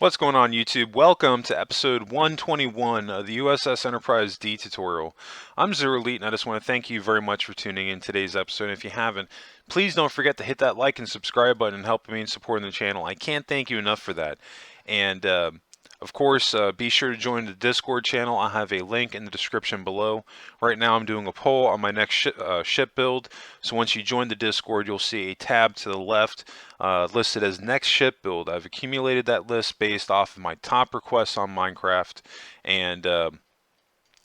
What's going on, YouTube? Welcome to episode 121 of the U.S.S. Enterprise D tutorial. I'm Zero Elite, and I just want to thank you very much for tuning in today's episode. And if you haven't, please don't forget to hit that like and subscribe button and help me in supporting the channel. I can't thank you enough for that. And of course, be sure to join the Discord channel. I'll have a link in the description below. Right now, I'm doing a poll on my next ship build. So once you join the Discord, you'll see a tab to the left listed as next ship build. I've accumulated that list based off of my top requests on Minecraft. And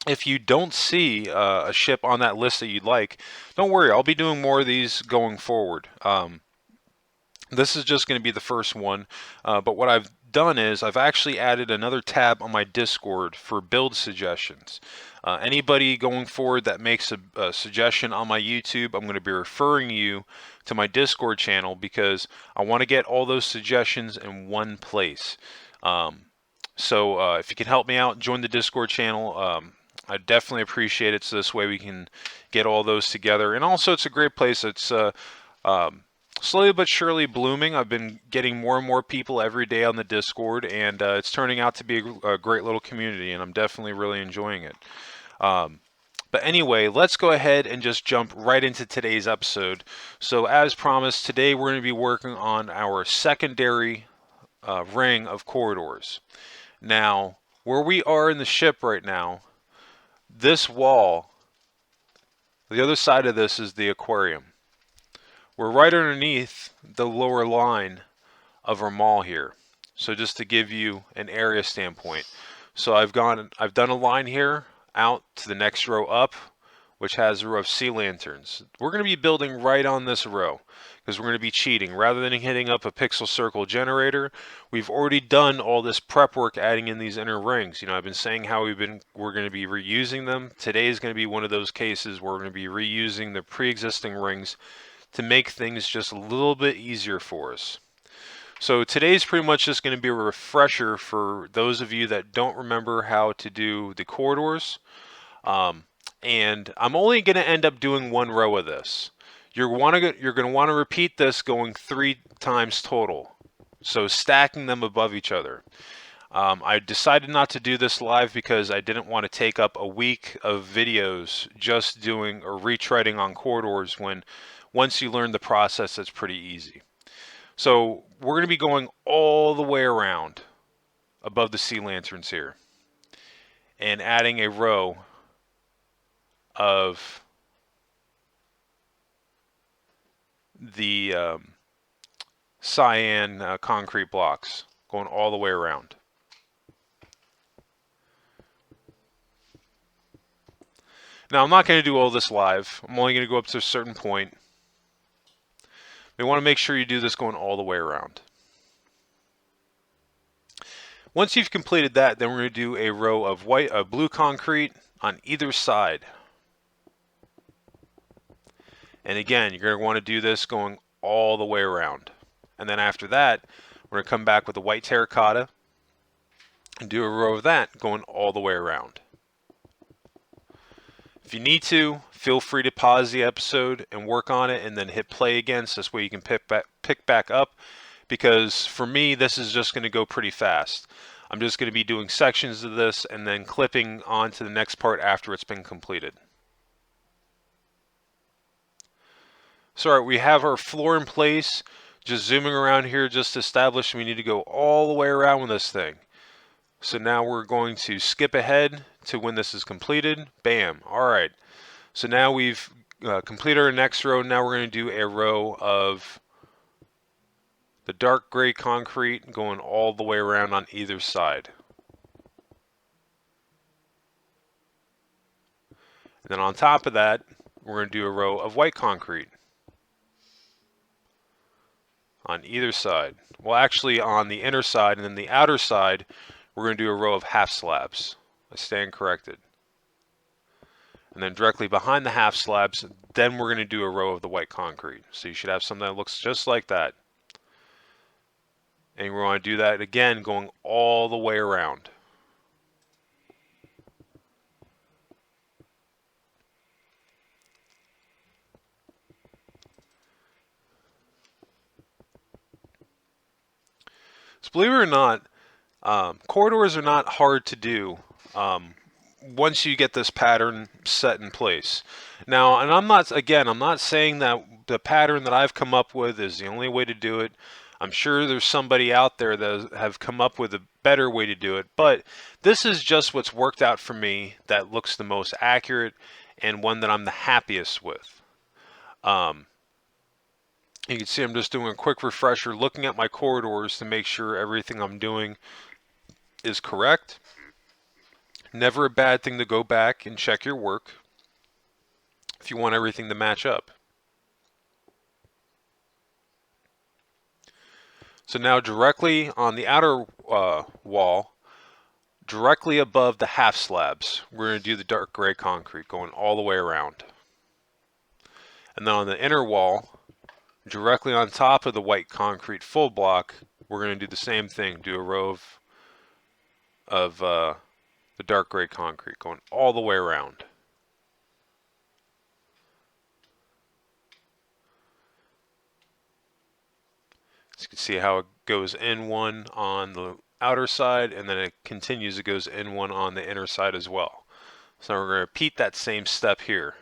if you don't see a ship on that list that you'd like, don't worry. I'll be doing more of these going forward. This is just going to be the first one, but what I've done is I've actually added another tab on my Discord for build suggestions. Anybody going forward that makes a suggestion on my YouTube, I'm going to be referring you to my Discord channel because I want to get all those suggestions in one place. So if you can help me out, join the Discord channel. I definitely appreciate it, so this way we can get all those together. And also, it's a great place. It's slowly but surely blooming. I've been getting more and more people every day on the Discord, and it's turning out to be a great little community, and I'm definitely really enjoying it. But anyway, let's go ahead and just jump right into today's episode. So as promised, today we're going to be working on our secondary ring of corridors. Now, where we are in the ship right now, this wall, the other side of this is the aquarium. We're right underneath the lower line of our mall here. So just to give you an area standpoint. So I've done a line here out to the next row up, which has a row of sea lanterns. We're going to be building right on this row because we're going to be cheating. Rather than hitting up a pixel circle generator, we've already done all this prep work adding in these inner rings. You know, I've been saying how we're going to be reusing them. Today is going to be one of those cases where we're going to be reusing the pre-existing rings to make things just a little bit easier for us. So today's pretty much just going to be a refresher for those of you that don't remember how to do the corridors. And I'm only going to end up doing one row of this. You're going to want to repeat this going 3 times total. So stacking them above each other. I decided not to do this live because I didn't want to take up a week of videos just doing or retreading on corridors when once you learn the process, it's pretty easy. So we're going to be going all the way around above the sea lanterns here and adding a row of the cyan concrete blocks going all the way around. Now I'm not going to do all this live. I'm only going to go up to a certain point. We want to make sure you do this going all the way around. Once you've completed that, then we're going to do a row of blue concrete on either side. And again, you're going to want to do this going all the way around. And then after that, we're going to come back with a white terracotta and do a row of that going all the way around. If you need to, feel free to pause the episode and work on it and then hit play again so this way you can pick back up, because for me this is just going to go pretty fast. I'm just going to be doing sections of this and then clipping on to the next part after it's been completed. So alright, we have our floor in place. Just zooming around here just to establish we need to go all the way around with this thing. So now we're going to skip ahead to when this is completed. Bam. Alright. So now we've completed our next row. Now we're going to do a row of the dark gray concrete going all the way around on either side. And then on top of that, we're going to do a row of white concrete on either side. Well, actually on the inner side, and then the outer side, we're going to do a row of half slabs. I stand corrected. And then directly behind the half slabs, then we're going to do a row of the white concrete. So you should have something that looks just like that. And we're going to do that again, going all the way around. So believe it or not, Corridors are not hard to do once you get this pattern set in place. Now, and I'm not saying that the pattern that I've come up with is the only way to do it. I'm sure there's somebody out there that have come up with a better way to do it, but this is just what's worked out for me that looks the most accurate and one that I'm the happiest with. You can see I'm just doing a quick refresher, looking at my corridors to make sure everything I'm doing is correct. Never a bad thing to go back and check your work if you want everything to match up. So now directly on the outer wall, directly above the half slabs, we're going to do the dark gray concrete going all the way around. And then on the inner wall, directly on top of the white concrete full block, we're going to do the same thing, do a row of the dark gray concrete going all the way around. So you can see how it goes in one on the outer side, and then it continues, it goes in one on the inner side as well. So we're going to repeat that same step here.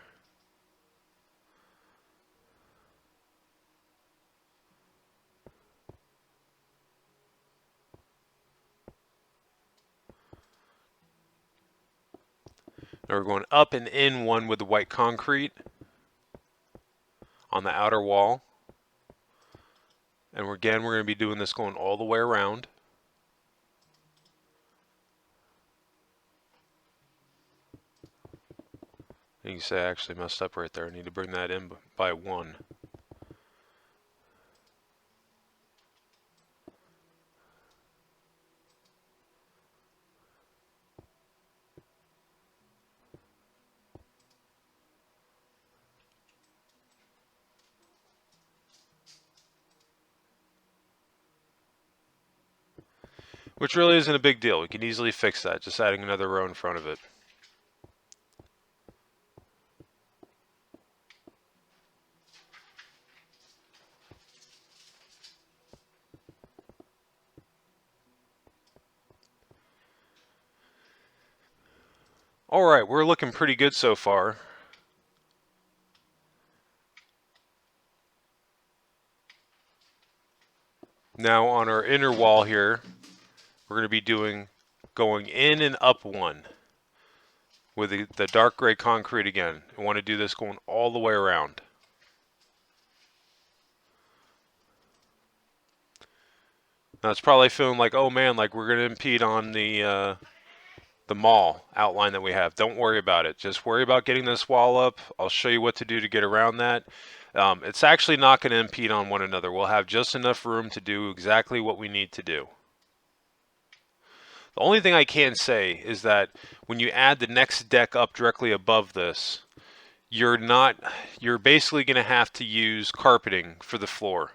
Now we're going up and in one with the white concrete on the outer wall. And again, we're going to be doing this going all the way around. You can say I actually messed up right there. I need to bring that in by 1. Which really isn't a big deal. We can easily fix that, just adding another row in front of it. Alright, we're looking pretty good so far. Now on our inner wall here, we're going to be going in and up one with the dark gray concrete again. I want to do this going all the way around. Now it's probably feeling like, oh man, like we're going to impede on the mall outline that we have. Don't worry about it. Just worry about getting this wall up. I'll show you what to do to get around that. It's actually not going to impede on one another. We'll have just enough room to do exactly what we need to do. The only thing I can say is that when you add the next deck up directly above this, you're basically going to have to use carpeting for the floor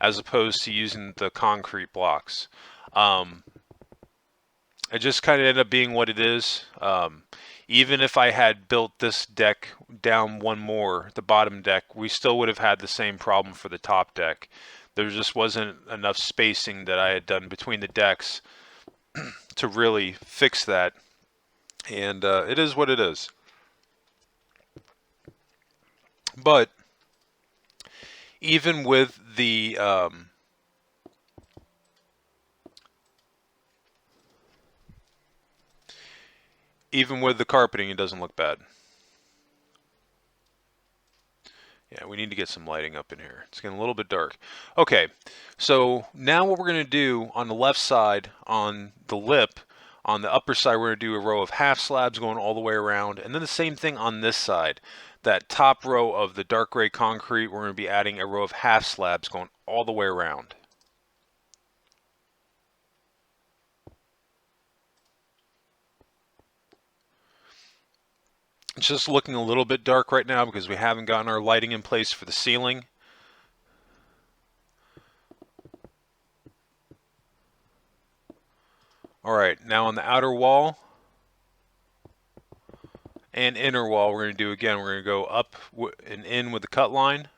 as opposed to using the concrete blocks. It just kind of ended up being what it is. Even if I had built this deck down one more, the bottom deck, we still would have had the same problem for the top deck. There just wasn't enough spacing that I had done between the decks to really fix that. And it is what it is. But even with the carpeting, it doesn't look bad. Yeah, we need to get some lighting up in here. It's getting a little bit dark. Okay, so now what we're going to do on the left side, on the lip, on the upper side, we're going to do a row of half slabs going all the way around. And then the same thing on this side. That top row of the dark gray concrete, we're going to be adding a row of half slabs going all the way around. It's just looking a little bit dark right now because we haven't gotten our lighting in place for the ceiling. Alright, now on the outer wall and inner wall, we're going to do again, we're going to go up and in with the cut line.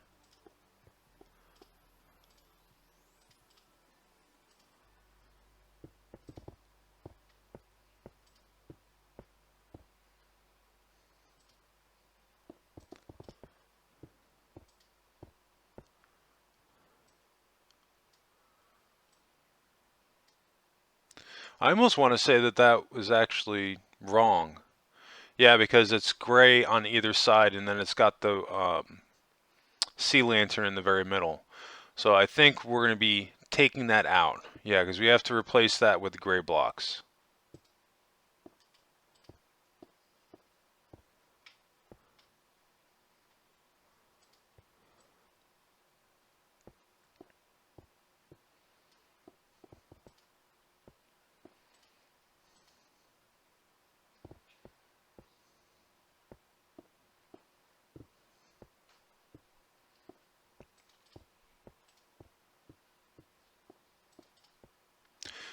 I almost want to say that that was actually wrong. Yeah, because it's gray on either side, and then it's got the sea lantern in the very middle. So I think we're going to be taking that out. Yeah, because we have to replace that with gray blocks.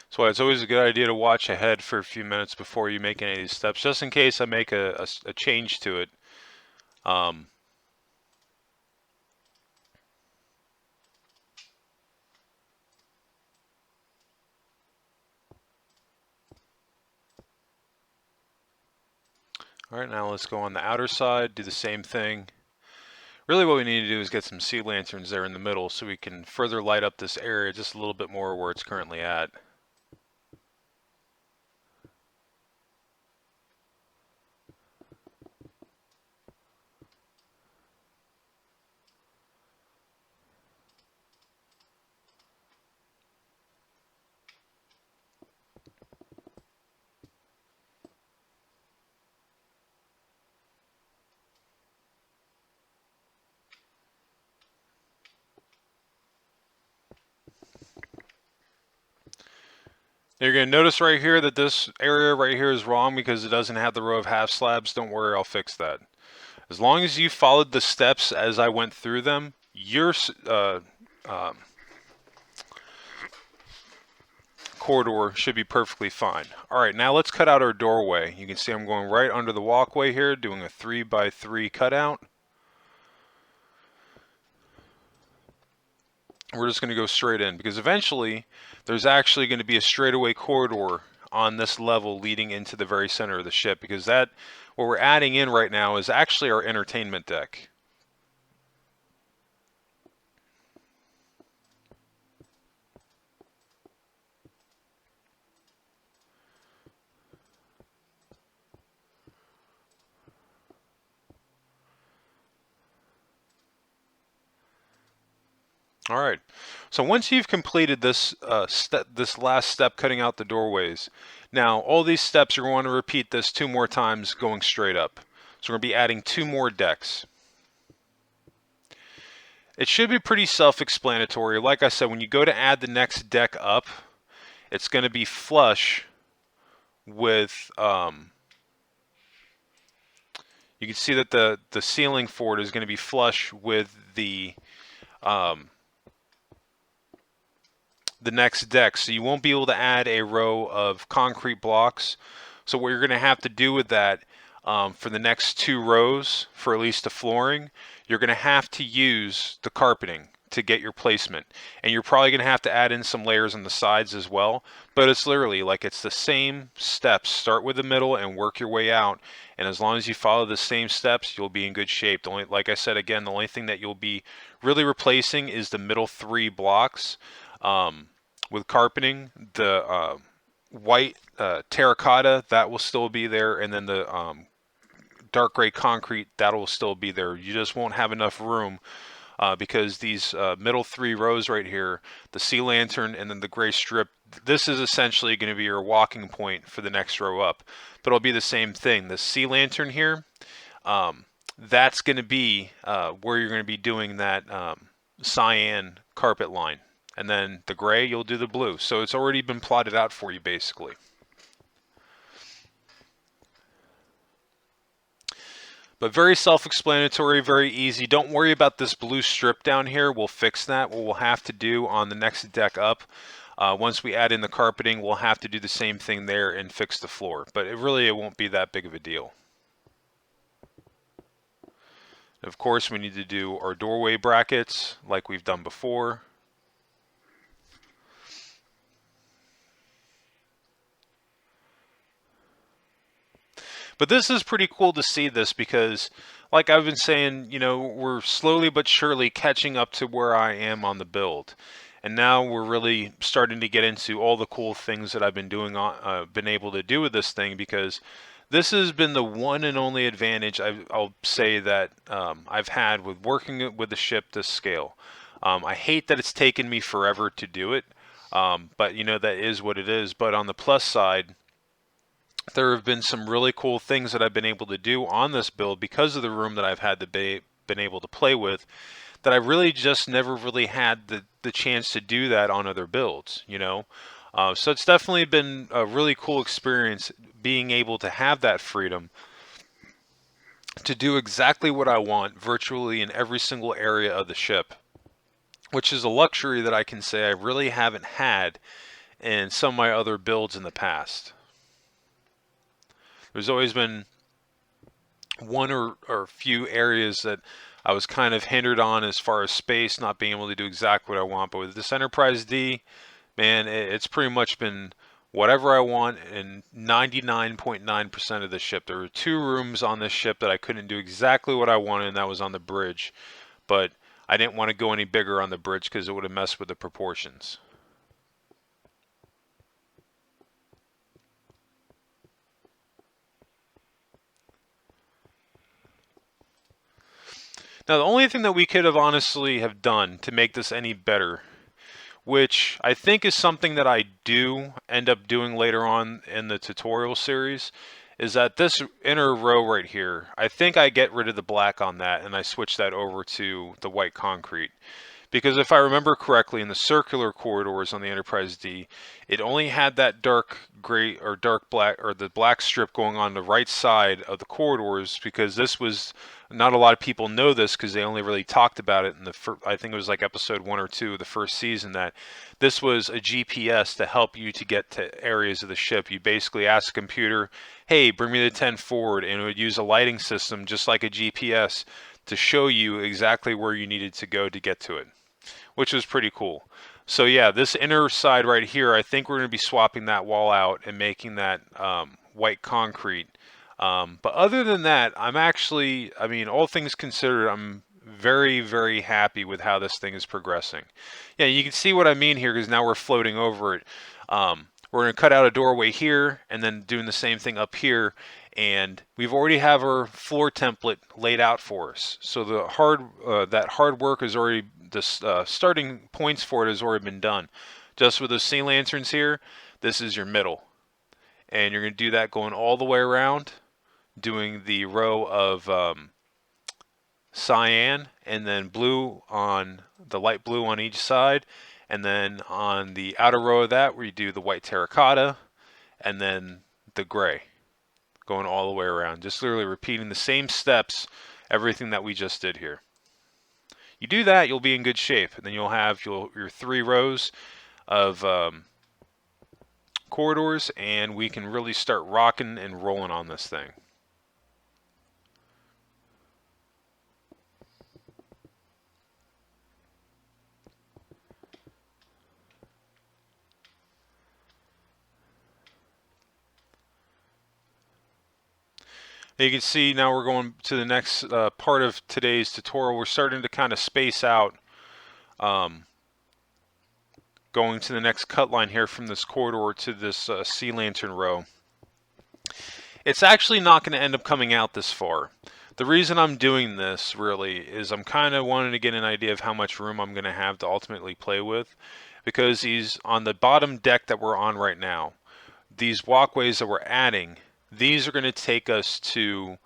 So it's always a good idea to watch ahead for a few minutes before you make any of these steps, just in case I make a change to it. Um, all right, now let's go on the outer side, do the same thing. Really what we need to do is get some sea lanterns there in the middle so we can further light up this area just a little bit more where it's currently at. You're going to notice right here that this area right here is wrong because it doesn't have the row of half slabs. Don't worry, I'll fix that. As long as you followed the steps as I went through them, your corridor should be perfectly fine. All right, now let's cut out our doorway. You can see I'm going right under the walkway here, doing a 3x3 cutout. We're just going to go straight in because eventually there's actually going to be a straightaway corridor on this level leading into the very center of the ship, because that what we're adding in right now is actually our entertainment deck. All right, so once you've completed this this last step, cutting out the doorways, now all these steps, you're going to repeat this 2 more times going straight up. So we're going to be adding 2 more decks. It should be pretty self-explanatory. Like I said, when you go to add the next deck up, it's going to be flush with, you can see that the ceiling for it is going to be flush with the next deck, so you won't be able to add a row of concrete blocks. So what you're going to have to do with that, for the next 2 rows, for at least the flooring, you're going to have to use the carpeting to get your placement, and you're probably going to have to add in some layers on the sides as well. But it's literally like it's the same steps. Start with the middle and work your way out, and as long as you follow the same steps, you'll be in good shape. The only, like I said again, the only thing that you'll be really replacing is the middle 3 blocks. With carpeting, the white terracotta, that will still be there, and then the dark gray concrete, that will still be there. You just won't have enough room because these middle 3 rows right here, the sea lantern and then the gray strip, this is essentially going to be your walking point for the next row up. But it'll be the same thing. The sea lantern here, that's going to be where you're going to be doing that cyan carpet line. And then the gray, you'll do the blue. So it's already been plotted out for you, basically. But very self-explanatory, very easy. Don't worry about this blue strip down here. We'll fix that. What we'll have to do on the next deck up, once we add in the carpeting, we'll have to do the same thing there and fix the floor. But it won't be that big of a deal. Of course, we need to do our doorway brackets like we've done before. But this is pretty cool to see this because, like I've been saying, you know, we're slowly but surely catching up to where I am on the build. and now we're really starting to get into all the cool things that I've been doing been able to do with this thing, because this has been the one and only advantage I'll say that I've had with working with the ship this scale. I hate that it's taken me forever to do it, but that is what it is. But on the plus side, there have been some really cool things that I've been able to do on this build because of the room that I've had to been able to play with, that I really just never really had the chance to do that on other builds. So it's definitely been a really cool experience being able to have that freedom to do exactly what I want virtually in every single area of the ship, which is a luxury that I can say I really haven't had in some of my other builds in the past. There's always been one or few areas that I was kind of hindered on as far as space, not being able to do exactly what I want. But with this Enterprise D, man, it's pretty much been whatever I want in 99.9% of the ship. There were 2 rooms on this ship that I couldn't do exactly what I wanted, and that was on the bridge. But I didn't want to go any bigger on the bridge because it would have messed with the proportions. Now, the only thing that we could have honestly have done to make this any better, which I think is something that I do end up doing later on in the tutorial series, is that this inner row right here, I think I get rid of the black on that and I switch that over to the white concrete. Because if I remember correctly, in the circular corridors on the Enterprise D, it only had that dark gray or dark black, or the black strip going on the right side of the corridors, because this was, not a lot of people know this because they only really talked about it in I think it was like episode 1 or 2 of the first season, that this was a GPS to help you to get to areas of the ship. You basically ask the computer, hey, bring me the 10 forward, and it would use a lighting system just like a GPS to show you exactly where you needed to go to get to it, which was pretty cool. So yeah, this inner side right here, I think we're going to be swapping that wall out and making that white concrete. But other than that, I mean, all things considered, I'm very, very happy with how this thing is progressing. Yeah, you can see what I mean here, because now we're floating over it. We're going to cut out a doorway here and then doing the same thing up here. And we've already have our floor template laid out for us. So the that hard work is already, the starting points for it has already been done. Just with those sea lanterns here, this is your middle. And you're going to do that going all the way around, doing the row of cyan and then blue, on the light blue on each side. And then on the outer row of that, where you do the white terracotta and then the gray, going all the way around, just literally repeating the same steps, everything that we just did here. You do that, you'll be in good shape, and then you'll have your 3 rows of corridors, and we can really start rocking and rolling on this thing. You can see now we're going to the next part of today's tutorial. We're starting to kind of space out, going to the next cut line here from this corridor to this sea lantern row. It's actually not going to end up coming out this far. The reason I'm doing this really is I'm kind of wanting to get an idea of how much room I'm going to have to ultimately play with, because he's on the bottom deck that we're on right now. These walkways that we're adding, these are going to take us to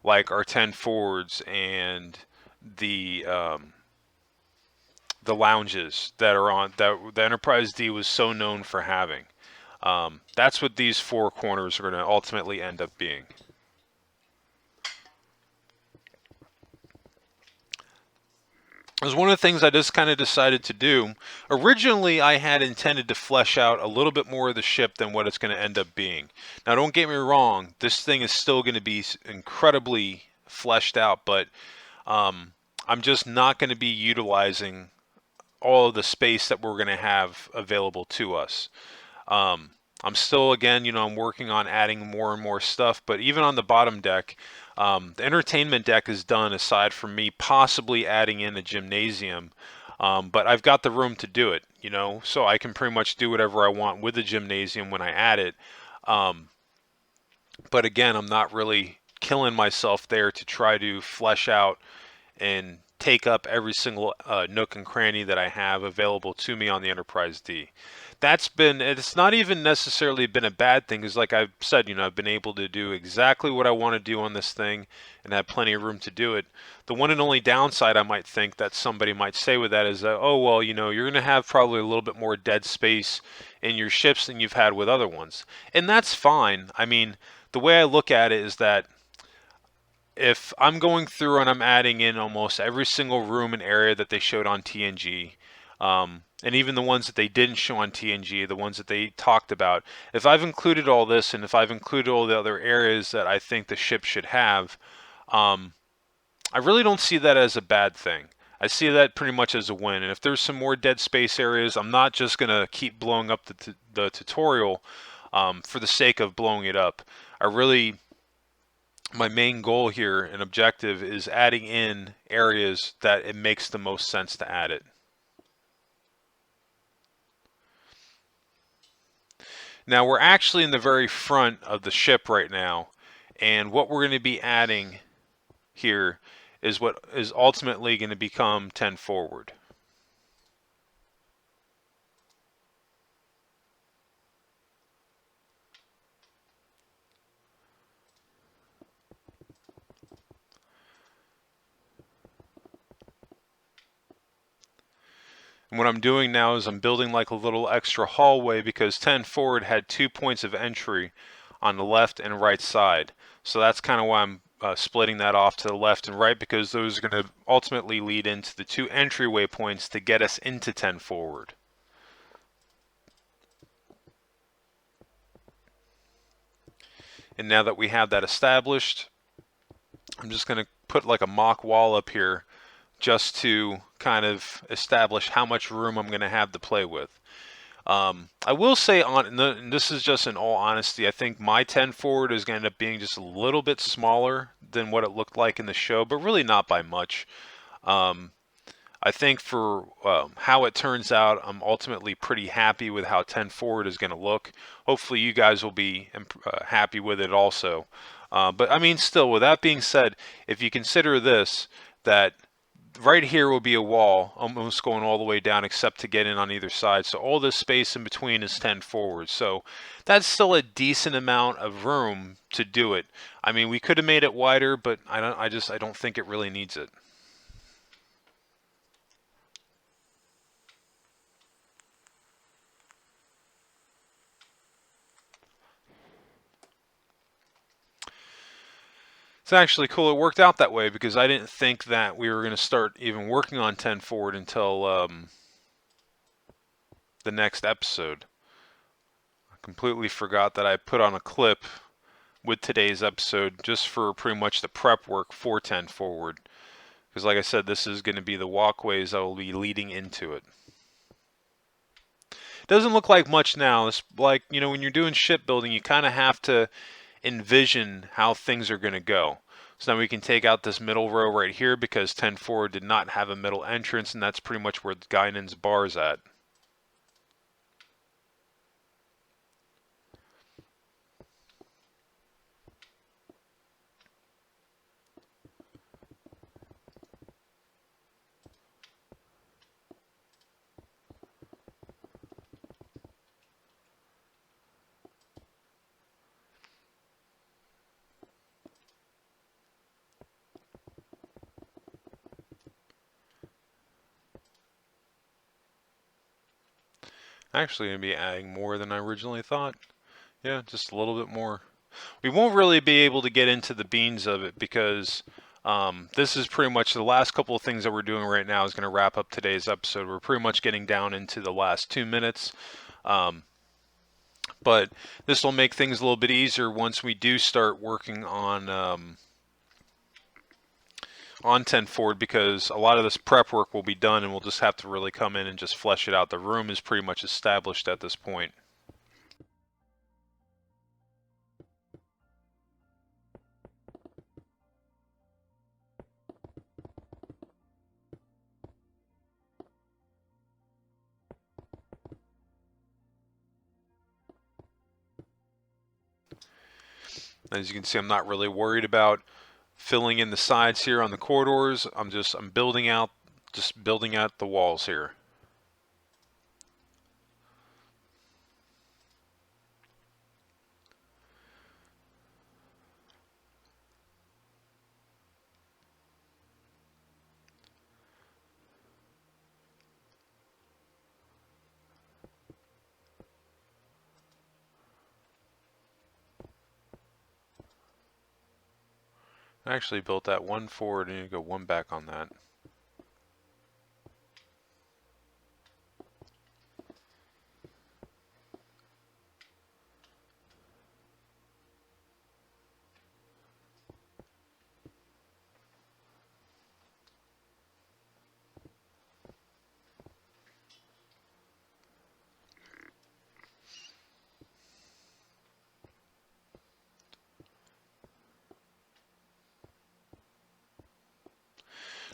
like our 10 forwards and the lounges that are on, that the Enterprise D was so known for having. That's what these 4 corners are going to ultimately end up being. It was one of the things I just kind of decided to do. Originally, I had intended to flesh out a little bit more of the ship than what it's going to end up being. Now, don't get me wrong, this thing is still going to be incredibly fleshed out, but I'm just not going to be utilizing all of the space that we're going to have available to us. I'm still, again, I'm working on adding more and more stuff, but even on the bottom deck, the entertainment deck is done, aside from me possibly adding in a gymnasium. But I've got the room to do it, you know, so I can pretty much do whatever I want with the gymnasium when I add it. Um, but again, I'm not really killing myself there to try to flesh out and take up every single nook and cranny that I have available to me on the Enterprise D. It's not even necessarily been a bad thing, because like I've said, you know, I've been able to do exactly what I want to do on this thing and have plenty of room to do it. The one and only downside I might think that somebody might say with that is that, oh, well, you know, you're going to have probably a little bit more dead space in your ships than you've had with other ones. And that's fine. I mean, the way I look at it is that if I'm going through and I'm adding in almost every single room and area that they showed on TNG, and even the ones that they didn't show on TNG, the ones that they talked about, if I've included all this and if I've included all the other areas that I think the ship should have, um, I really don't see that as a bad thing. I see that pretty much as a win. And if there's some more dead space areas, I'm not just going to keep blowing up the tutorial for the sake of blowing it up. My main goal here and objective is adding in areas that it makes the most sense to add it. Now we're actually in the very front of the ship right now, and what we're going to be adding here is what is ultimately going to become 10 forward. And what I'm doing now is I'm building like a little extra hallway, because 10 forward had 2 points of entry on the left and right side. So that's kind of why I'm splitting that off to the left and right, because those are going to ultimately lead into the 2 entryway points to get us into 10 forward. And now that we have that established, I'm just going to put like a mock wall up here just to kind of establish how much room I'm going to have to play with. I will say, and this is just in all honesty, I think my 10 forward is going to end up being just a little bit smaller than what it looked like in the show, but really not by much. I think for how it turns out, I'm ultimately pretty happy with how 10 forward is going to look. Hopefully you guys will be happy with it also. But I mean, still, with that being said, if you consider this, that right here will be a wall almost going all the way down except to get in on either side. So all this space in between is 10 forward. So that's still a decent amount of room to do it. I mean, we could have made it wider, but I don't think it really needs it. It's actually cool it worked out that way, because I didn't think that we were going to start even working on 10 forward until the next episode. I completely forgot that I put on a clip with today's episode just for pretty much the prep work for 10 forward. Because like I said, this is going to be the walkways that will be leading into it. Doesn't look like much now. It's like, you know, when you're doing shipbuilding, you kind of have to envision how things are going to go. So now we can take out this middle row right here, because 10 forward did not have a middle entrance, and that's pretty much where Guinan's bar is at. Actually going to be adding more than I originally thought. Yeah, just a little bit more. We won't really be able to get into the beans of it, because this is pretty much the last couple of things that we're doing right now is going to wrap up today's episode. We're pretty much getting down into the last 2 minutes. But this will make things a little bit easier once we do start working on 10 forward, because a lot of this prep work will be done and we'll just have to really come in and just flesh it out. The room is pretty much established at this point. As you can see, I'm not really worried about filling in the sides here on the corridors. I'm building out the walls here. I actually built that one forward. I need to go one back on that.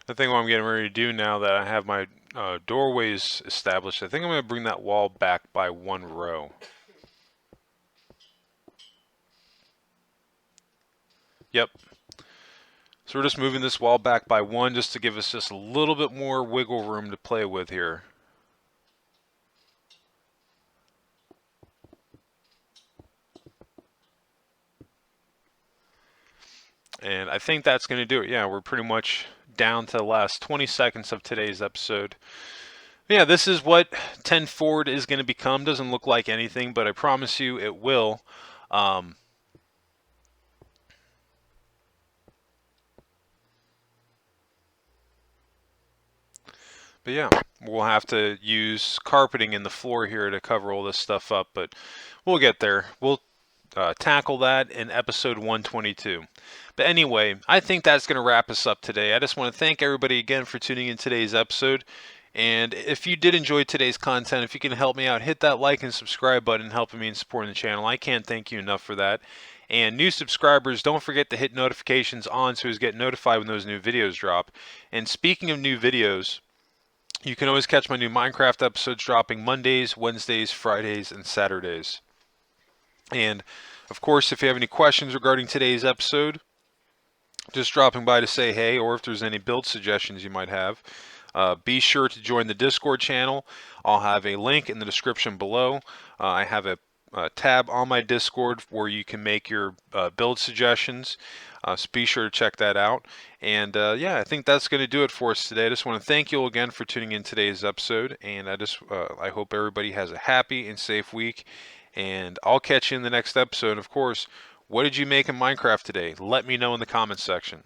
The thing what I'm getting ready to do now that I have my doorways established, I think I'm going to bring that wall back by one row. Yep. So we're just moving this wall back by one just to give us just a little bit more wiggle room to play with here. And I think that's going to do it. Yeah, we're pretty much down to the last 20 seconds of today's episode. Yeah, this is what 10 forward is going to become. Doesn't look like anything, but I promise you it will. But yeah, we'll have to use carpeting in the floor here to cover all this stuff up, but we'll get there. We'll tackle that in episode 122. But anyway, I think that's going to wrap us up today. I just want to thank everybody again for tuning in today's episode. And if you did enjoy today's content, if you can help me out, hit that like and subscribe button, helping me in supporting the channel. I can't thank you enough for that. And new subscribers, don't forget to hit notifications on so you get notified when those new videos drop. And speaking of new videos, you can always catch my new Minecraft episodes dropping Mondays, Wednesdays, Fridays, and Saturdays. And of course, if you have any questions regarding today's episode, just dropping by to say hey, or if there's any build suggestions you might have, be sure to join the Discord channel. I'll have a link in the description below. I have a tab on my Discord where you can make your build suggestions. So be sure to check that out. And yeah, I think that's going to do it for us today. I just want to thank you all again for tuning in today's episode. And I hope everybody has a happy and safe week. And I'll catch you in the next episode. Of course, what did you make in Minecraft today? Let me know in the comments section.